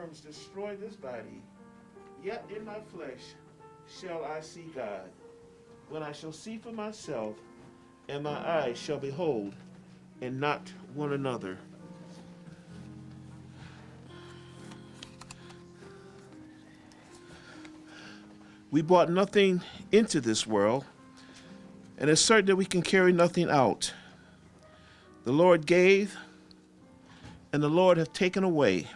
worms destroy this body, yet in my flesh shall I see God, when I shall see for myself, and my eyes shall behold, and not one another. We brought nothing into this world, and it's certain that we can carry nothing out. The Lord gave, and the Lord hath taken away.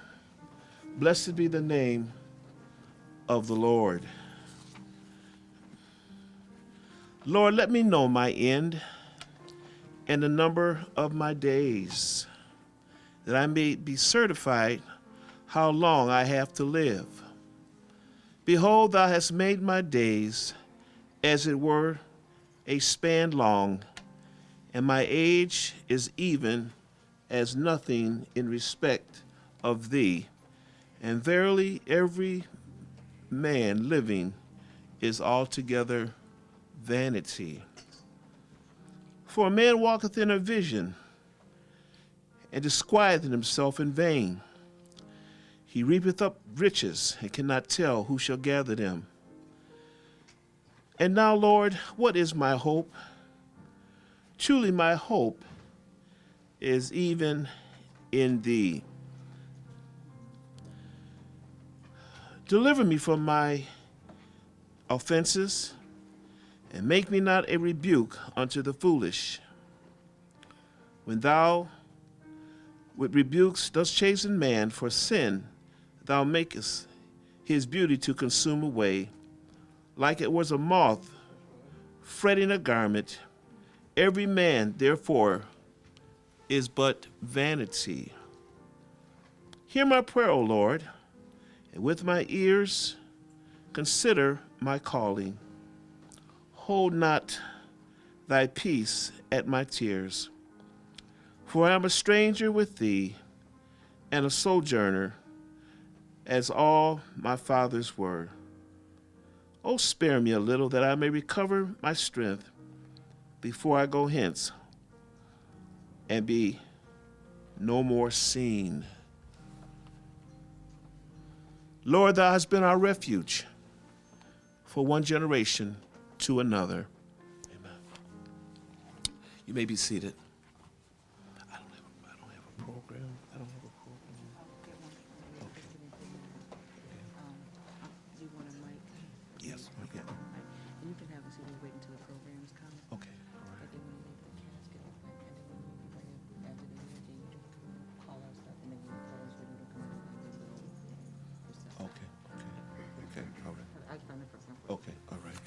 Blessed be the name of the Lord. Lord, let me know my end and the number of my days, that I may be certified how long I have to live. Behold, thou hast made my days as it were a span long, and my age is even as nothing in respect of thee. And verily every man living is altogether vanity. For a man walketh in a vision, and disquieteth himself in vain. He reapeth up riches, and cannot tell who shall gather them. And now, Lord, what is my hope? Truly my hope is even in thee. Deliver me from my offenses, and make me not a rebuke unto the foolish. When thou with rebukes dost chasten man for sin, thou makest his beauty to consume away, like it was a moth fretting a garment. Every man, therefore, is but vanity. Hear my prayer, O Lord, and with my ears consider my calling. Hold not thy peace at my tears, for I am a stranger with thee, and a sojourner, as all my fathers were. O spare me a little, that I may recover my strength before I go hence, and be no more seen. Lord, thou hast been our refuge for one generation to another. Amen. You may be seated. I don't have a program. I don't have a program. Okay. Do you want a mic? Yes. Okay. Yeah. And you can have a seat and wait until the program's come. Okay. All right. And then when you leave the casket, and then when you bring it after the energy, you just call our stuff, and then when you close, we don't come out and we will process. Okay. Okay. All right. I found the program. Okay. All right.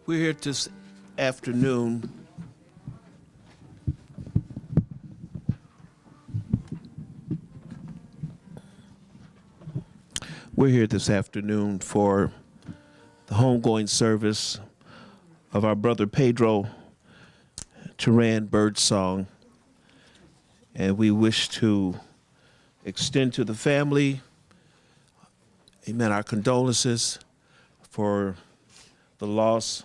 We're here this afternoon. We're here this afternoon for the homegoing service of our brother Pedro Turan Birdsong. And we wish to extend to the family, amen, our condolences for the loss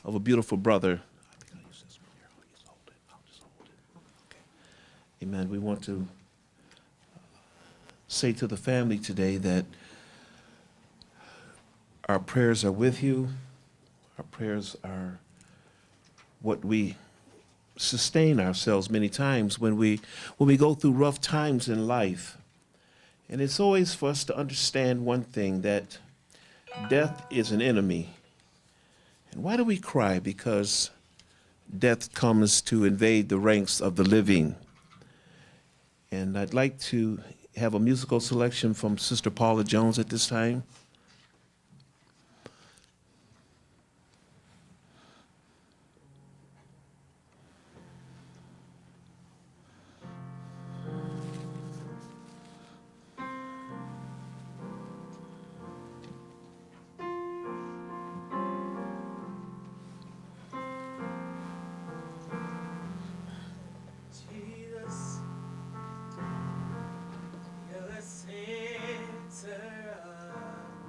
of a beautiful brother. I think I'll use this one here. I'll just hold it. Okay. Amen. We want to say to the family today that our prayers are with you. Our prayers are what we sustain ourselves many times when we go through rough times in life. And it's always for us to understand one thing, that death is an enemy. And why do we cry? Because death comes to invade the ranks of the living. And I'd like to have a musical selection from Sister Paula Jones at this time. Jesus, you're the center of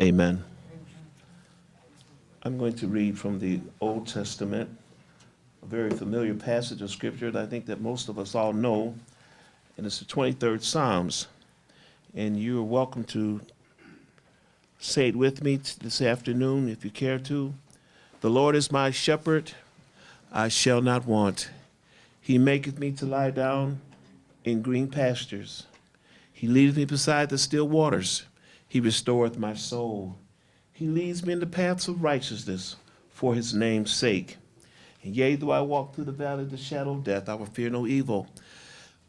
Amen. I'm going to read from the Old Testament, a very familiar passage of Scripture that I think that most of us all know, and it's the 23rd Psalms. And you're welcome to say it with me this afternoon if you care to. The Lord is my shepherd, I shall not want. He maketh me to lie down in green pastures. He leadeth me beside the still waters. He restoreth my soul. He leads me in the paths of righteousness for his name's sake. And yea, though I walk through the valley of the shadow of death, I will fear no evil.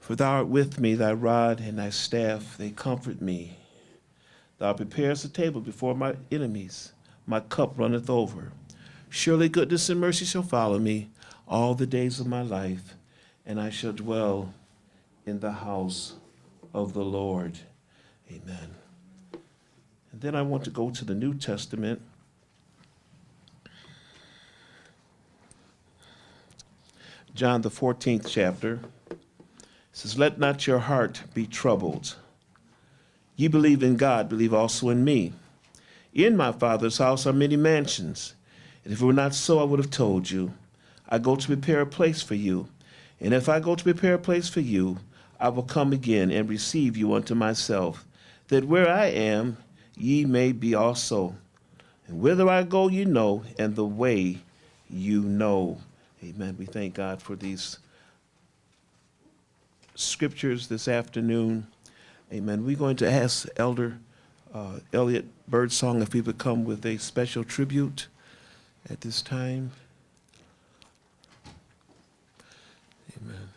For thou art with me, thy rod and thy staff, they comfort me. Thou preparest a table before my enemies. My cup runneth over. Surely goodness and mercy shall follow me all the days of my life, and I shall dwell in the house of the Lord. Amen. And then I want to go to the New Testament. John, the 14th chapter. It says, let not your heart be troubled. Ye believe in God, believe also in me. In my Father's house are many mansions, and if it were not so, I would have told you. I go to prepare a place for you. And if I go to prepare a place for you, I will come again and receive you unto myself, that where I am, ye may be also. And whither I go, you know, and the way you know. Amen. We thank God for these scriptures this afternoon. Amen. We're going to ask Elder Elliot Birdsong if he would come with a special tribute at this time. Amen.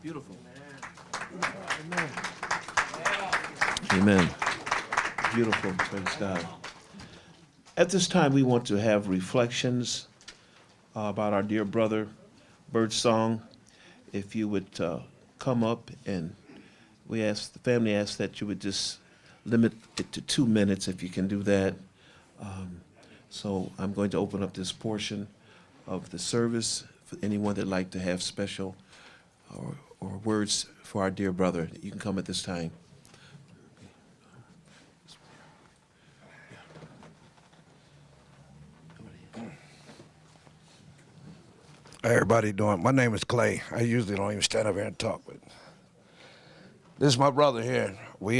Beautiful. Amen. Beautiful. Praise God. At this time, we want to have reflections about our dear brother, Birdsong. If you would come up, and the family asks that you would just limit it to 2 minutes if you can do that. So I'm going to open up this portion of the service for anyone that'd like to have special or words for our dear brother. You can come at this time. How everybody doing? My name is Clay. I usually don't even stand up here and talk, but this is my brother here. We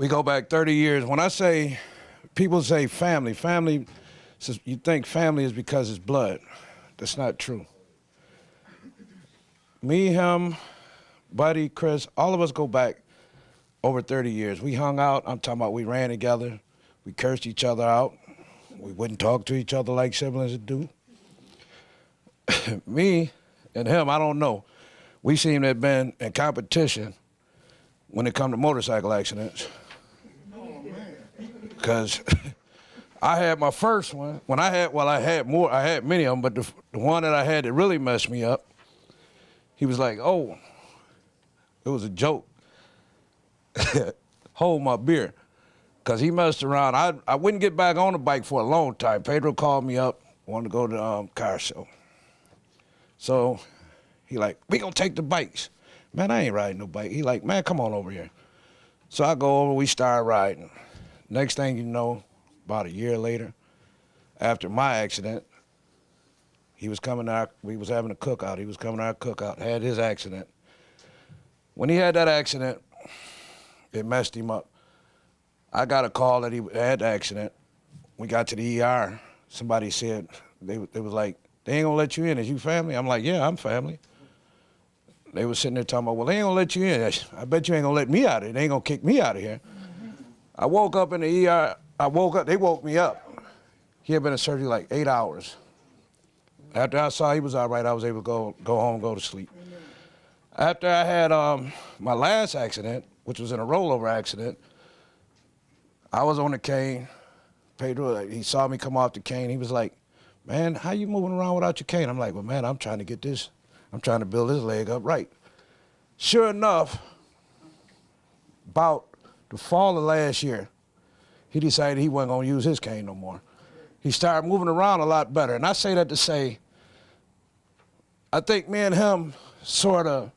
go back 30 years. When I say, people say family, you think family is because it's blood. That's not true. Me, him, Buddy, Chris, all of us go back over 30 years. We hung out. I'm talking about we ran together. We cursed each other out. We wouldn't talk to each other like siblings do. Me and him, I don't know. We seem to have been in competition when it come to motorcycle accidents. Because I had my first one. I had many of them, but the one that I had that really messed me up, he was like, oh, it was a joke. Hold my beer. Because he messed around. I wouldn't get back on the bike for a long time. Pedro called me up, wanted to go to the car show. So he like, we gonna take the bikes. Man, I ain't riding no bike. He like, man, come on over here. So I go over, we start riding. Next thing you know, about a year later, after my accident, we was having a cookout. He was coming to our cookout, had his accident. When he had that accident, it messed him up. I got a call that he had the accident. We got to the ER. Somebody said, they was like, they ain't gonna let you in. Is you family? I'm like, yeah, I'm family. They was sitting there talking about, well, they ain't gonna let you in. I bet you ain't gonna let me out of here. They ain't gonna kick me out of here. I woke up in the ER. They woke me up. He had been in surgery like 8 hours. After I saw he was all right, I was able to go home, go to sleep. After I had my last accident, which was in a rollover accident, I was on the cane. Pedro, he saw me come off the cane. He was like, man, how you moving around without your cane? I'm like, well, man, I'm trying to build this leg up right. Sure enough, about the fall of last year, he decided he wasn't gonna use his cane no more. He started moving around a lot better. And I say that to say, I think me and him sort of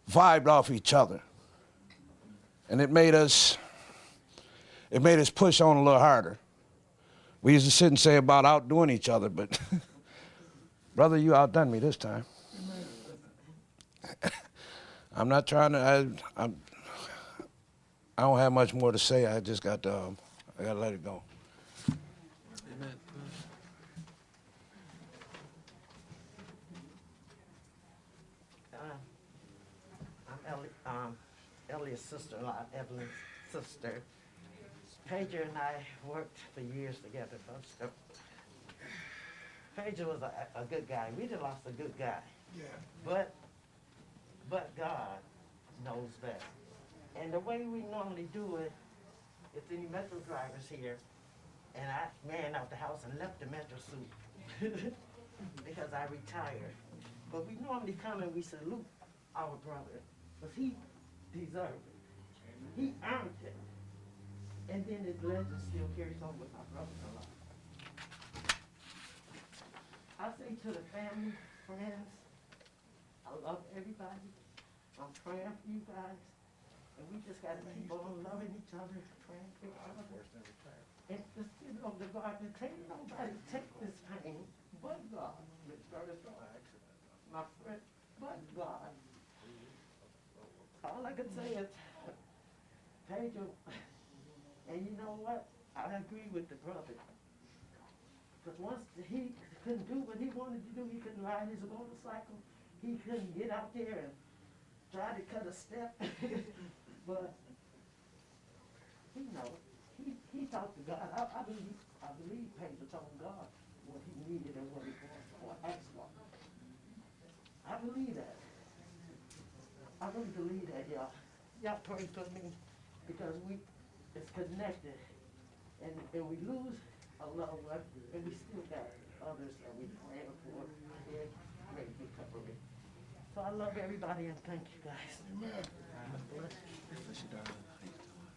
vibed off each other. And it made us push on a little harder. We used to sit and say about outdoing each other, but brother, you outdone me this time. I'm not trying to, I don't have much more to say. I just got to, I got to let it go. Amen. I'm Ellie's sister-in-law, Evelyn's sister. Pager and I worked for years together. Pager was a good guy. We just lost a good guy. Yeah. But God knows best. And the way we normally do it, if any Metro drivers here, and I ran out the house and left the Metro suit because I retired. But we normally come and we salute our brother, because he deserved it. He earned it. And then his legend still carries on with my brother-in-law. I say to the family, friends, I love everybody. I'm praying for you guys. And we just gotta keep on loving each other, praying for each other. And just, the God that can't nobody take this pain but God. My friend, but God. All I can say is, Pedro, and you know what? I agree with the brother. Because once he couldn't do what he wanted to do, he couldn't ride his motorcycle, he couldn't get out there and try to cut a step. But he knows. He talked to God. I believe Pedro told God what he needed and what he wanted or asked for. believe that. I really believe that, y'all. Y'all pray for me because it's connected. And we lose a loved one, and we still got others that we praying for in great recovery. So I love everybody and thank you guys. Amen. God bless you. Bless you, darling. How you doing?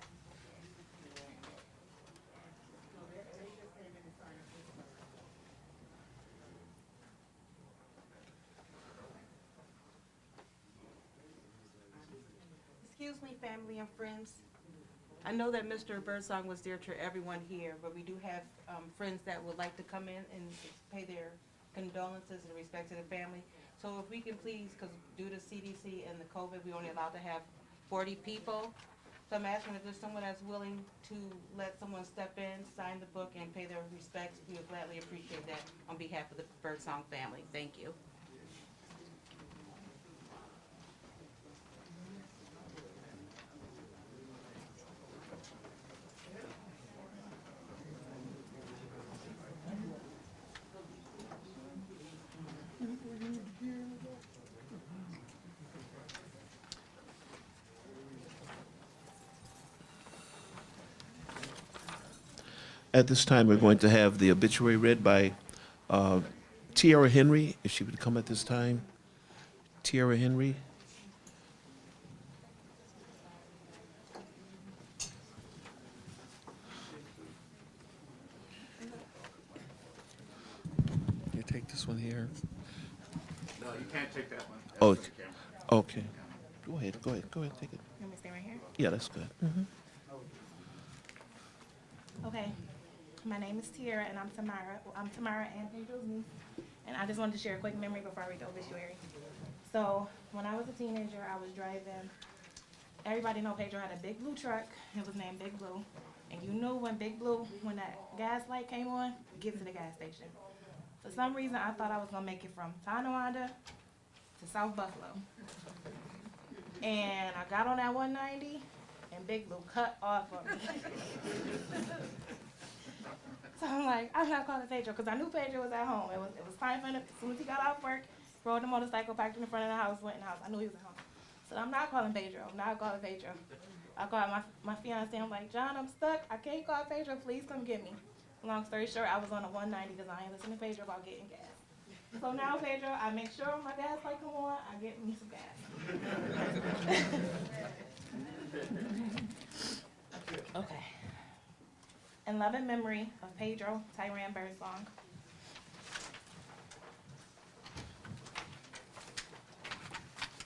Excuse me, family and friends. I know that Mr. Birdsong was dear to everyone here, but we do have friends that would like to come in and pay their condolences and respect to the family. So if we can please, because due to CDC and the COVID, we only allowed to have 40 people. So I'm asking if there's someone that's willing to let someone step in, sign the book, and pay their respects. We would gladly appreciate that on behalf of the Birdsong family. Thank you. At this time, we're going to have the obituary read by Tiara Henry, if she would come at this time. Tiara Henry. You take this one here. No, you can't take that one. That's Oh, for the camera. okay. Go ahead, take it. You want me to stay right here? Yeah, that's good. Okay. My name is Tiara, and I'm Tamara. Well, I'm Tamara and Pedro's niece. And I just wanted to share a quick memory before I read the obituary. So, when I was a teenager, I was driving. Everybody know Pedro had a big blue truck. It was named Big Blue. And you knew when Big Blue, when that gas light came on, get to the gas station. For some reason, I thought I was going to make it from Tonawanda to South Buffalo. And I got on that 190, and Big Blue cut off of me. So I'm like, I'm not calling Pedro, because I knew Pedro was at home. It was time for him, as soon as he got off work, rode the motorcycle, parked in the front of the house, went in the house. I knew he was at home. So I'm not calling Pedro. I'm not calling Pedro. I called my fiance. I'm like, John, I'm stuck. I can't call Pedro. Please come get me. Long story short, I was on a 190 because I ain't listening to Pedro about getting gas. So now, Pedro, I make sure my gas light come on. I get me some gas. Okay. In loving memory of Pedro Tyran Birdsong.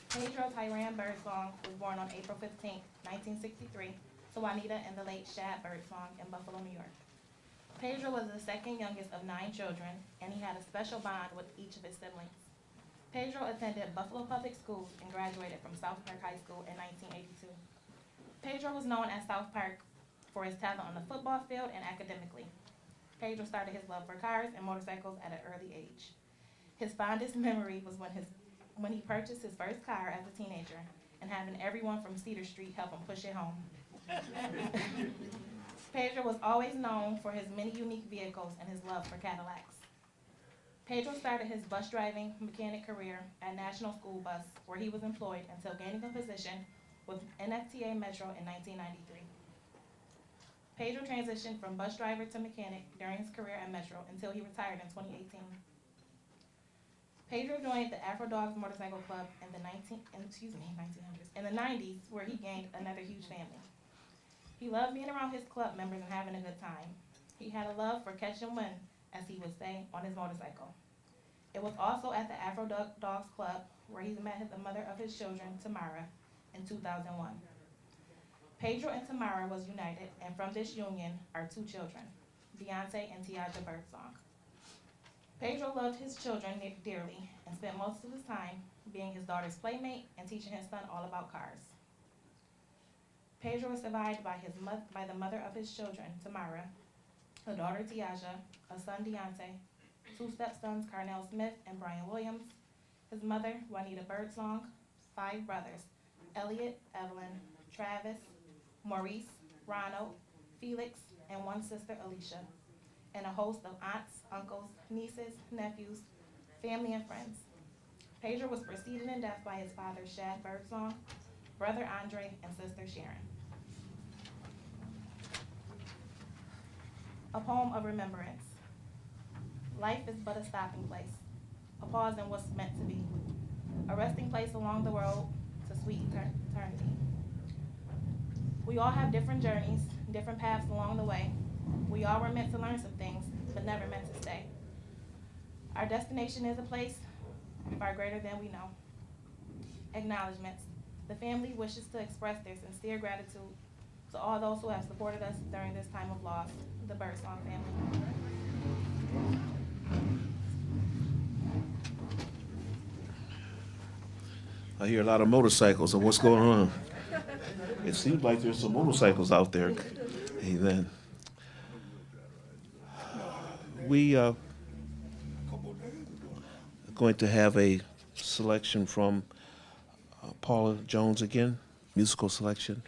Pedro Tyran Birdsong was born on April 15, 1963, to Juanita and the late Shad Birdsong in Buffalo, New York. Pedro was the second youngest of 9 children, and he had a special bond with each of his siblings. Pedro attended Buffalo Public Schools and graduated from South Park High School in 1982. Pedro was known at South Park for his talent on the football field and academically. Pedro started his love for cars and motorcycles at an early age. His fondest memory was when he purchased his first car as a teenager and having everyone from Cedar Street help him push it home. Pedro was always known for his many unique vehicles and his love for Cadillacs. Pedro started his bus driving mechanic career at National School Bus, where he was employed until gaining a position with NFTA Metro in 1993. Pedro transitioned from bus driver to mechanic during his career at Metro until he retired in 2018. Pedro joined the Afro Dogs Motorcycle Club in the 1900s, in the 90s, where he gained another huge family. He loved being around his club members and having a good time. He had a love for catch and win, as he would say, on his motorcycle. It was also at the Afro Dogs Club where he met the mother of his children, Tamara, in 2001. Pedro and Tamara was united, and from this union are 2 children, Beyonce and Tiaja Birdsong. Pedro loved his children dearly and spent most of his time being his daughter's playmate and teaching his son all about cars. Pedro was survived by the mother of his children, Tamara, a daughter, Tiaja, a son, Deontay, 2 stepsons, Carnell Smith and Brian Williams, his mother, Juanita Birdsong, 5 brothers, Elliot, Evelyn, Travis, Maurice, Ronald, Felix, and 1 sister, Alicia, and a host of aunts, uncles, nieces, nephews, family, and friends. Pedro was preceded in death by his father, Shad Birdsong, brother Andre, and sister Sharon. A poem of remembrance. Life is but a stopping place, a pause in what's meant to be, a resting place along the road to sweet eternity. We all have different journeys, different paths along the way. We all were meant to learn some things, but never meant to stay. Our destination is a place far greater than we know. Acknowledgements. The family wishes to express their sincere gratitude to all those who have supported us during this time of loss, the Birdsong family. I hear a lot of motorcycles. So what's going on? It seems like there's some motorcycles out there. Amen. We are going to have a selection from Paula Jones again, musical selection.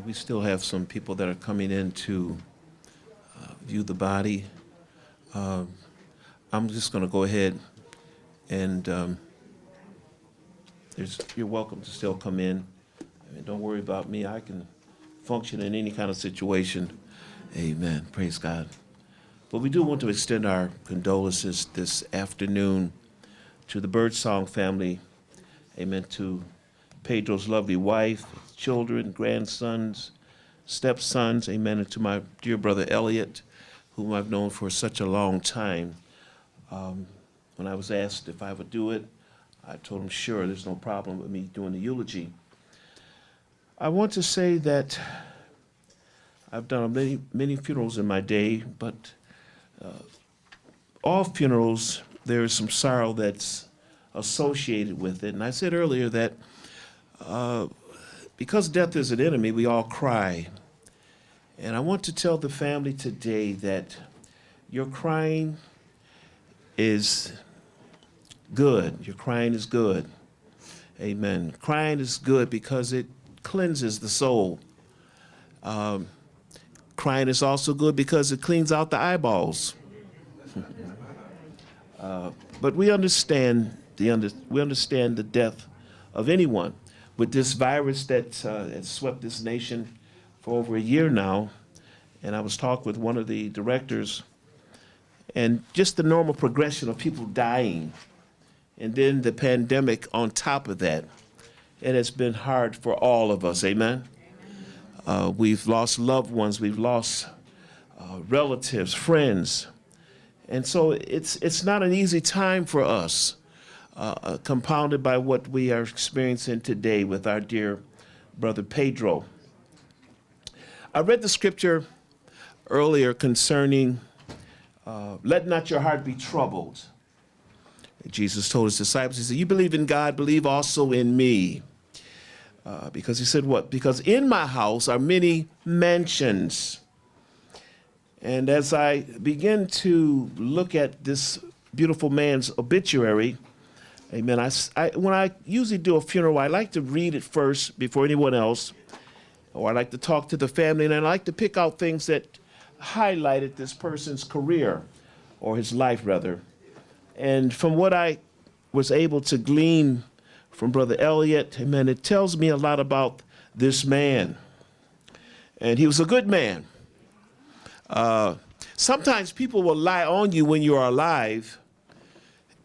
We still have some people that are coming in to view the body. I'm just going to go ahead and you're welcome to still come in. I mean, don't worry about me. I can function in any kind of situation. Amen. Praise God. But we do want to extend our condolences this afternoon to the Birdsong family. Amen. To Pedro's lovely wife, children, grandsons, stepsons. Amen. And to my dear brother Elliot, whom I've known for such a long time. When I was asked if I would do it, I told him, sure, there's no problem with me doing the eulogy. I want to say that I've done many funerals in my day, but all funerals, there is some sorrow that's associated with it. And I said earlier that because death is an enemy, we all cry. And I want to tell the family today that your crying is good. Your crying is good. Amen. Crying is good because it cleanses the soul. Crying is also good because it cleans out the eyeballs. But we understand the death of anyone. With this virus that has swept this nation for over a year now, and I was talking with one of the directors, and just the normal progression of people dying, and then the pandemic on top of that, it has been hard for all of us, amen? We've lost loved ones, we've lost relatives, friends, and so it's not an easy time for us, compounded by what we are experiencing today with our dear brother Pedro. I read the scripture earlier concerning let not your heart be troubled. Jesus told his disciples, he said, you believe in God, believe also in me. Because he said what? Because in my house are many mansions. And as I begin to look at this beautiful man's obituary, amen, when I usually do a funeral, I like to read it first before anyone else, or I like to talk to the family, and I like to pick out things that highlighted this person's career, or his life rather. And from what I was able to glean from Brother Elliot, amen, it tells me a lot about this man. And he was a good man. Sometimes people will lie on you when you are alive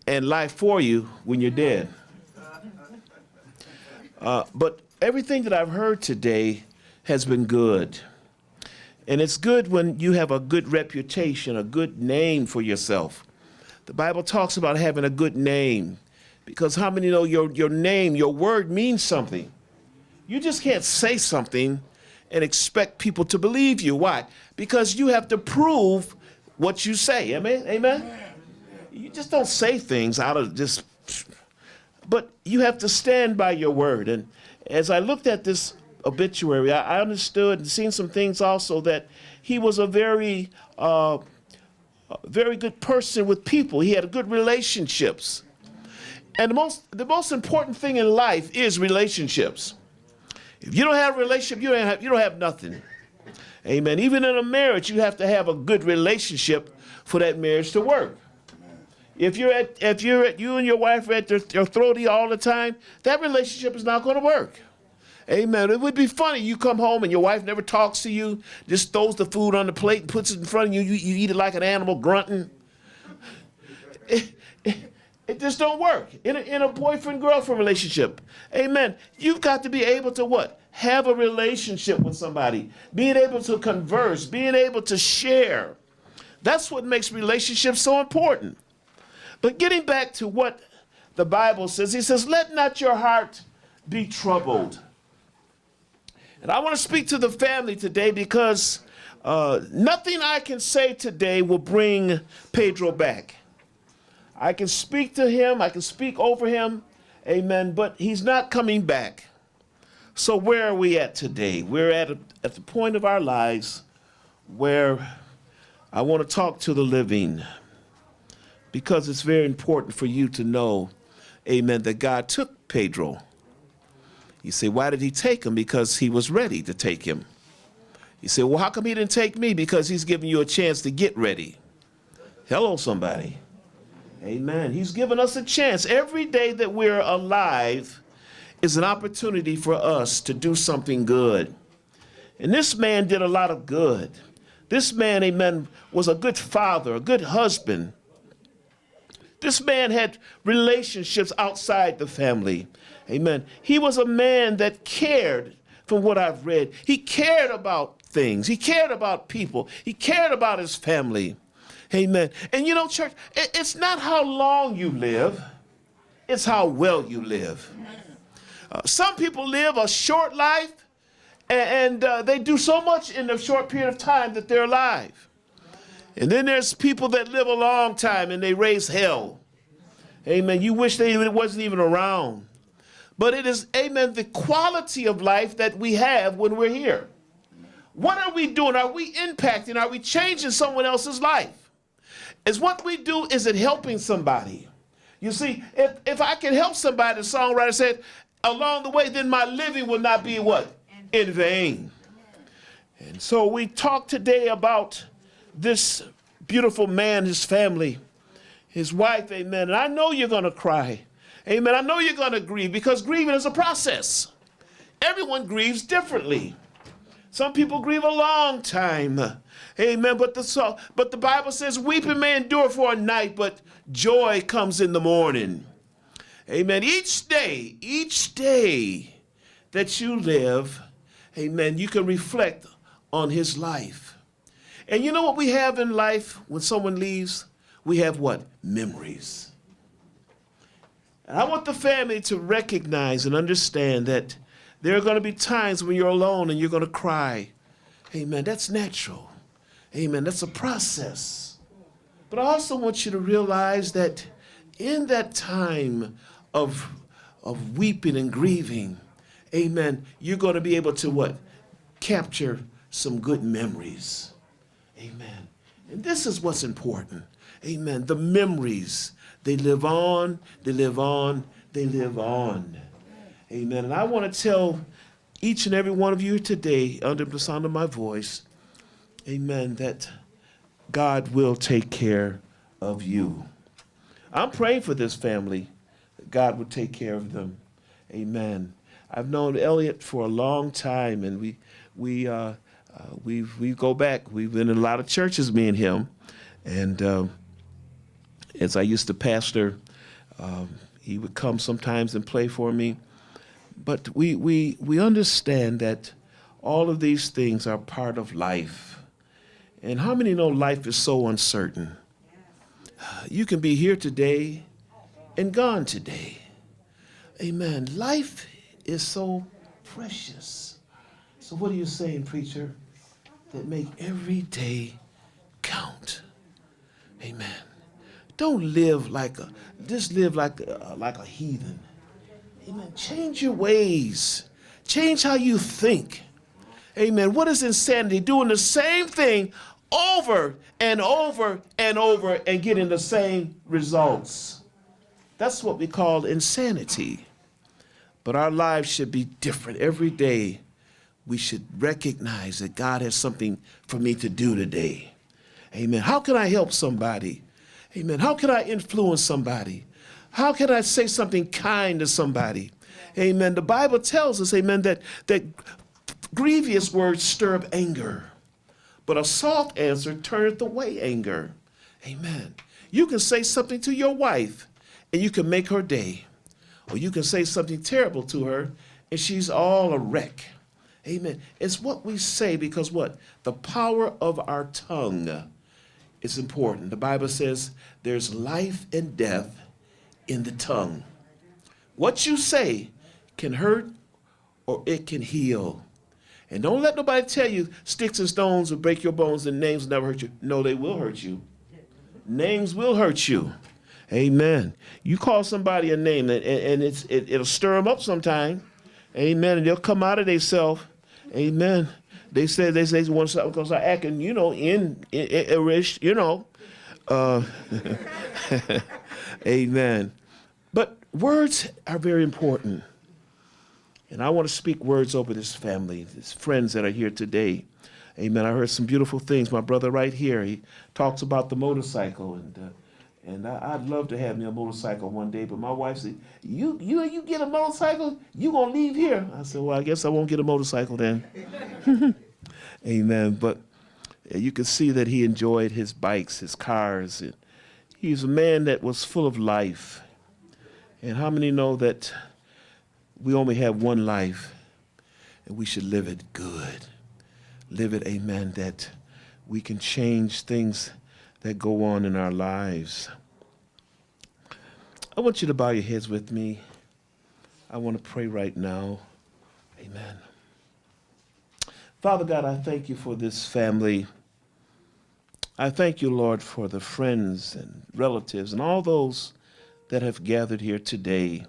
and lie for you when you're dead. But everything that I've heard today has been good. And it's good when you have a good reputation, a good name for yourself. The Bible talks about having a good name, because how many know your name, your word means something? You just can't say something and expect people to believe you. Why? Because you have to prove what you say. Amen? Amen? You just don't say things out of just, but you have to stand by your word. And as I looked at this obituary, I understood and seen some things also that he was a very good person with people. He had good relationships. And the most important thing in life is relationships. If you don't have a relationship, you don't have nothing. Amen. Even in a marriage, you have to have a good relationship for that marriage to work. If you and your wife are at your throaty all the time, that relationship is not going to work. Amen. It would be funny. You come home and your wife never talks to you, just throws the food on the plate and puts it in front of you. You eat it like an animal, grunting. It just don't work in a boyfriend-girlfriend relationship. Amen. You've got to be able to what? Have a relationship with somebody. Being able to converse, being able to share. That's what makes relationships so important. But getting back to what the Bible says, he says, let not your heart be troubled. And I want to speak to the family today because nothing I can say today will bring Pedro back. I can speak to him, I can speak over him, amen, but he's not coming back. So where are we at today? We're at the point of our lives where I want to talk to the living, because it's very important for you to know, amen, that God took Pedro. You say, why did he take him? Because he was ready to take him. You say, well, how come he didn't take me? Because he's giving you a chance to get ready. Hello, somebody. Amen. He's given us a chance. Every day that we're alive is an opportunity for us to do something good. And this man did a lot of good. This man, amen, was a good father, a good husband. This man had relationships outside the family. Amen. He was a man that cared, from what I've read. He cared about things. He cared about people. He cared about his family. Amen. And you know, church, it's not how long you live, it's how well you live. Some people live a short life, and they do so much in a short period of time that they're alive. And then there's people that live a long time and they raise hell. Amen. You wish they wasn't even around. But it is, amen, the quality of life that we have when we're here. What are we doing? Are we impacting? Are we changing someone else's life? Is what we do, is it helping somebody? You see, if I can help somebody, the songwriter said, along the way, then my living will not be what? In vain. And so we talk today about this beautiful man, his family, his wife, amen. And I know you're going to cry. Amen. I know you're going to grieve, because grieving is a process. Everyone grieves differently. Some people grieve a long time. Amen. But the Bible says, weeping may endure for a night, but joy comes in the morning. Amen. Each day that you live, amen, you can reflect on his life. And you know what we have in life when someone leaves? We have what? Memories. And I want the family to recognize and understand that there are going to be times when you're alone and you're going to cry. Amen. That's natural. Amen. That's a process. But I also want you to realize that in that time of weeping and grieving, amen, you're going to be able to what? Capture some good memories. Amen. And this is what's important. Amen. The memories, they live on, they live on, they live on. Amen. And I want to tell each and every one of you today, under the sound of my voice, amen, that God will take care of you. I'm praying for this family, that God would take care of them. Amen. I've known Elliot for a long time, and we go back. We've been in a lot of churches, me and him. And as I used to pastor, he would come sometimes and play for me. But we understand that all of these things are part of life. And how many know life is so uncertain? You can be here today and gone today. Amen. Life is so precious. So what are you saying, preacher? That make every day count. Amen. Don't live just live like a heathen. Amen. Change your ways. Change how you think. Amen. What is insanity? Doing the same thing over and over and over and getting the same results. That's what we call insanity. But our lives should be different. Every day we should recognize that God has something for me to do today. Amen. How can I help somebody? Amen. How can I influence somebody? How can I say something kind to somebody? Amen. The Bible tells us, amen, that grievous words stir up anger, but a soft answer turneth away anger. Amen. You can say something to your wife, and you can make her day. Or you can say something terrible to her, and she's all a wreck. Amen. It's what we say, because what? The power of our tongue is important. The Bible says there's life and death in the tongue. What you say can hurt or it can heal. And don't let nobody tell you sticks and stones will break your bones and names will never hurt you. No, they will hurt you. Names will hurt you. Amen. You call somebody a name and it'll stir them up sometime. Amen. And they'll come out of themselves. Amen. They say they want to start acting, irish, Amen. But words are very important. And I want to speak words over this family, his friends that are here today. Amen. I heard some beautiful things. My brother right here, he talks about the motorcycle, and I'd love to have me a motorcycle one day. But my wife said, "You get a motorcycle, you gonna leave here?" I said, "Well, I guess I won't get a motorcycle then." Amen. But you can see that he enjoyed his bikes, his cars. And he's a man that was full of life. And how many know that we only have one life, and we should live it good? Live it, amen, that we can change things that go on in our lives. I want you to bow your heads with me. I want to pray right now. Amen. Father God, I thank you for this family. I thank you, Lord, for the friends and relatives and all those that have gathered here today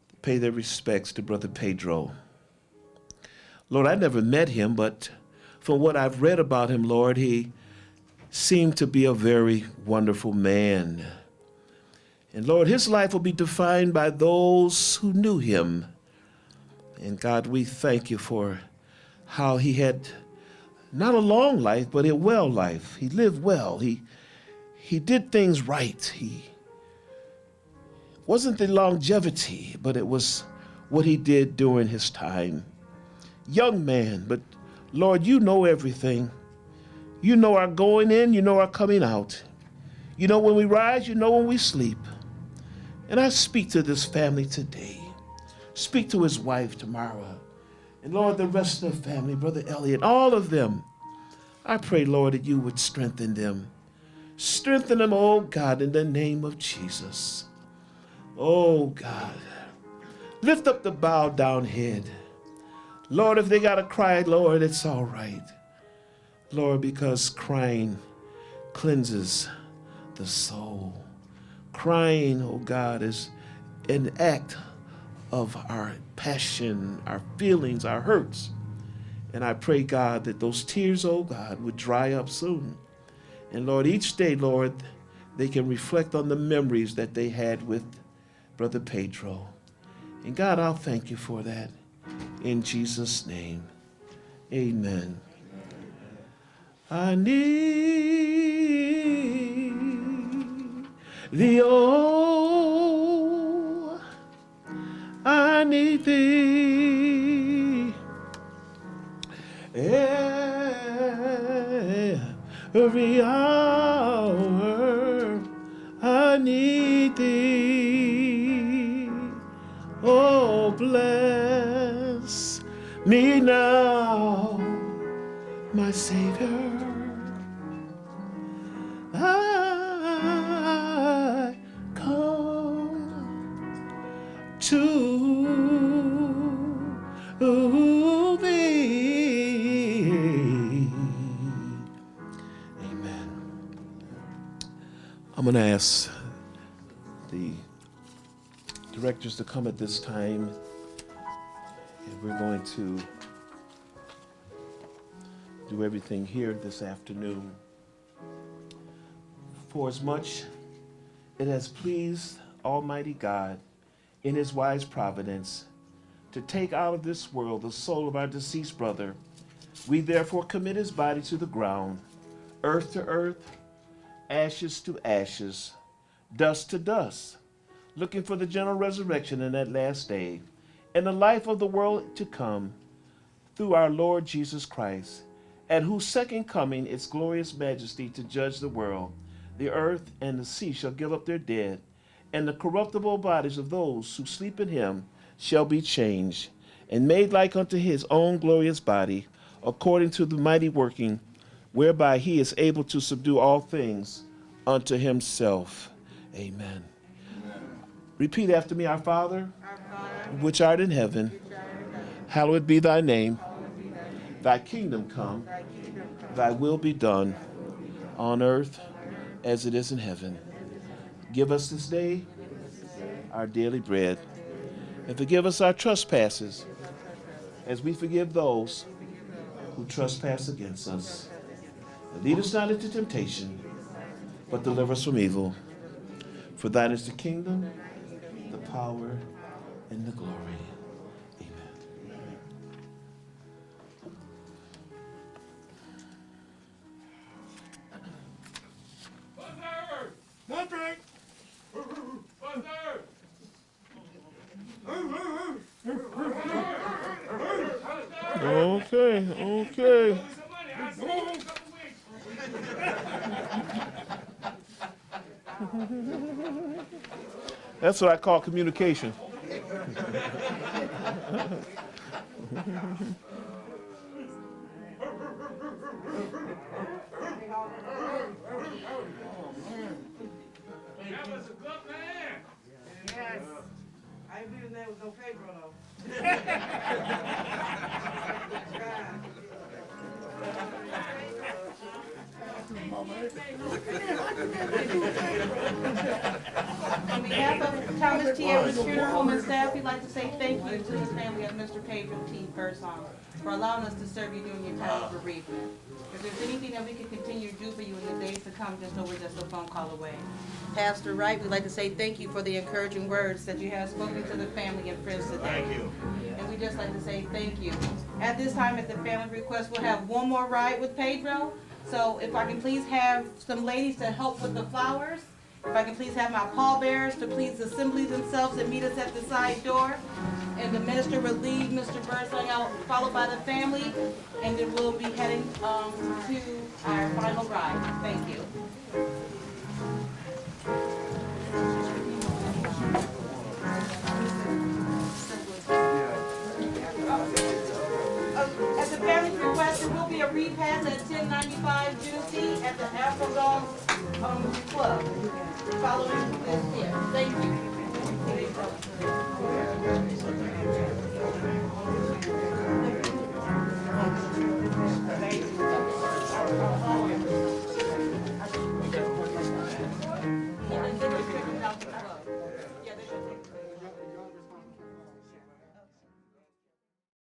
to pay their respects to Brother Pedro. Lord, I never met him, but from what I've read about him, Lord, he seemed to be a very wonderful man. And Lord, his life will be defined by those who knew him. And God, we thank you for how he had not a long life, but a well life. He lived well. He did things right. He wasn't the longevity, but it was what he did during his time. Young man, but Lord, you know everything. You know our going in, you know our coming out. You know when we rise, you know when we sleep. And I speak to this family today. Speak to his wife, Tamara. And Lord, the rest of the family, Brother Elliot, all of them. I pray, Lord, that you would strengthen them. Strengthen them, oh God, in the name of Jesus. Oh God. Lift up the bowed down head. Lord, if they got to cry, Lord, it's all right. Lord, because crying cleanses the soul. Crying, oh God, is an act of our passion, our feelings, our hurts. And I pray, God, that those tears, oh God, would dry up soon. And Lord, each day, Lord, they can reflect on the memories that they had with Brother Pedro. And God, I'll thank you for that. In Jesus' name, amen. I need thee, oh, I need thee every hour. I need thee. Oh, bless me now, my Savior. I come to thee. Amen. I'm going to ask the directors to come at this time, and we're going to do everything here this afternoon. For as much it has pleased Almighty God in his wise providence to take out of this world the soul of our deceased brother, we therefore commit his body to the ground, earth to earth, ashes to ashes, dust to dust, looking for the general resurrection in that last day, and the life of the world to come, through our Lord Jesus Christ, at whose second coming its glorious majesty to judge the world. The earth and the sea shall give up their dead, and the corruptible bodies of those who sleep in him shall be changed, and made like unto his own glorious body, according to the mighty working, whereby he is able to subdue all things unto himself. Amen. Repeat after me. Our Father, which art in heaven, hallowed be thy name. Thy kingdom come, thy will be done, on earth as it is in heaven. Give us this day our daily bread, and forgive us our trespasses, as we forgive those who trespass against us. And lead us not into temptation, but deliver us from evil. For thine is the kingdom, the power, and the glory. Amen. That's what I call communication. That was a good man. Yes. I ain't believe there was no paper though. On behalf of Thomas T. Evans Funeral Home and staff, we'd like to say thank you to the family of Mr. Pedro T. Birdsong for allowing us to serve you during your time of bereavement. If there's anything that we can continue to do for you in the days to come, just know we're just a phone call away. Pastor Wright, we'd like to say thank you for the encouraging words that you have spoken to the family and friends today. Thank you. And we'd just like to say thank you. At this time, at the family request, we'll have one more ride with Pedro. So if I can please have some ladies to help with the flowers. If I can please have my pallbearers to please assemble themselves and meet us at the side door. And the minister will lead Mr. Birdsong out, followed by the family. And then we'll be heading to our final ride. Thank you. At the family's request, there will be a repast at 1095 Juicy at the Afro-Dog Club following this here. Thank you.